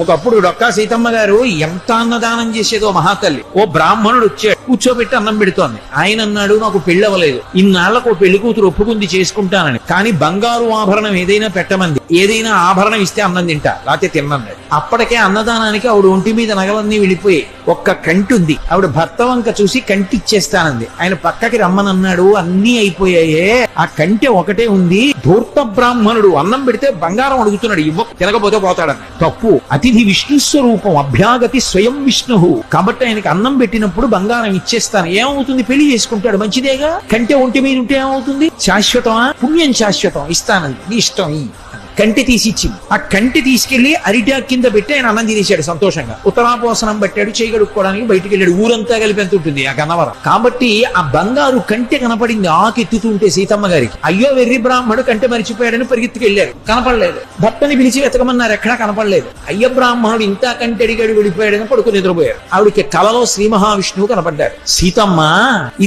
ఒకప్పుడు డొక్కా సీతమ్మ గారు ఎంత అన్నదానం చేసేదో మహాతల్లి. ఓ బ్రాహ్మణుడు వచ్చాడు, కూర్చోబెట్టి అన్నం పెడుతోంది. ఆయన అన్నాడు, నాకు పెళ్లి అవ్వలేదు, ఇన్నాళ్లకు పెళ్లి కూతురు ఒప్పుకుంది చేసుకుంటానని, కానీ బంగారు ఆభరణం ఏదైనా పెట్టమంది, ఏదైనా ఆభరణం ఇస్తే అన్నం తింటా, లేకపోతే తిన్నన్నాడు. అప్పటికే అన్నదానానికి ఆవిడ ఒంటి మీద నగలన్నీ వెళ్ళిపోయి ఒక్క కంటి ఉంది. ఆవిడ భర్త వంక చూసి కంటి ఇచ్చేస్తానంది. ఆయన పక్కకి రమ్మనన్నాడు, అన్నీ అయిపోయాయే, ఆ కంటె ఒకటే ఉంది. ధూర్త బ్రాహ్మణుడు అన్నం పెడితే బంగారం అడుగుతున్నాడు, తినకపోతే పోతాడని. తప్పు. అతిథి విష్ణు స్వరూపం, అభ్యాగతి స్వయం విష్ణు. కాబట్టి ఆయనకి అన్నం పెట్టినప్పుడు బంగారం ఇచ్చేస్తాను. ఏమవుతుంది? పెళ్లి చేసుకుంటాడు, మంచిదేగా. కంటె ఒంటి మీద ఉంటే ఏమవుతుంది? శాశ్వతమా? పుణ్యం శాశ్వతం. ఇస్తానంది, నీ ఇష్టం. కంటి తీసి ఇచ్చింది. ఆ కంటి తీసుకెళ్లి అరిటాక్ కింద పెట్టి ఆయన అన్నం తినేశాడు సంతోషంగా. ఉత్తరాపోసనం పట్టాడు, చేయి కడుక్కోవడానికి బయటికి వెళ్ళాడు. ఊరంతా కలిపి ఎంత ఉంటుంది ఆ గన్నవరం. కాబట్టి ఆ బంగారు కంటె కనపడింది ఆకెత్తుతుంటే సీతమ్మ గారికి. అయ్యో వెర్రి బ్రాహ్మణుడు కంటె మరిచిపోయాడని పరిగెత్తుకెళ్లారు, కనపడలేదు. భర్తని పిలిచి వెతకమన్నారు, ఎక్కడా కనపడలేదు. అయ్య బ్రాహ్మణుడు ఇంత కంటె అడిగాడు, వెళ్ళిపోయాడని పడుకుని నిద్రపోయారు. ఆవిడకి కలలో శ్రీ మహావిష్ణువు కనపడ్డారు. సీతమ్మ,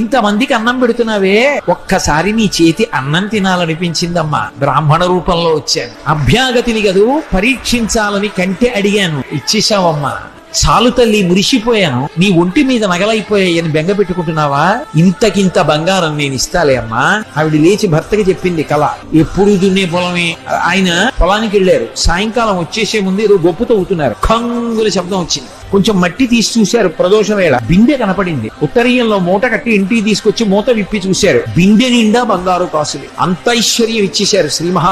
ఇంతమందికి అన్నం పెడుతున్నావే, ఒక్కసారి నీ చేతి అన్నం తినాలనిపించిందమ్మా, బ్రాహ్మణ రూపంలో వచ్చాను. అభ్యాగతిని గదు పరీక్షించాలని కంటే అడిగాను, ఇచ్చేశావమ్మా. చాలు తల్లి, మురిసిపోయాను. నీ ఒంటి మీద నగలైపోయాయని బెంగ పెట్టుకుంటున్నావా? ఇంతకింత బంగారం నేను ఇస్తాలే అమ్మా. ఆవిడ లేచి భర్తకి చెప్పింది కళ. ఎప్పుడు దున్నే పొలమే. ఆయన పొలానికి వెళ్ళారు. సాయంకాలం వచ్చేసే ముందు ఏదో గొప్పతో అవుతున్నారు. ఖంగుల శబ్దం వచ్చింది. కొంచెం మట్టి తీసి చూశారు. ప్రదోష వేళ బిందె కనపడింది. ఉత్తరీయంలో మూట కట్టి ఇంటికి తీసుకొచ్చి మూత విప్పి చూశారు. బిందె నిండా బంగారు కాసులు. అంత ఐశ్వర్యం ఇచ్చేశారు శ్రీ మహా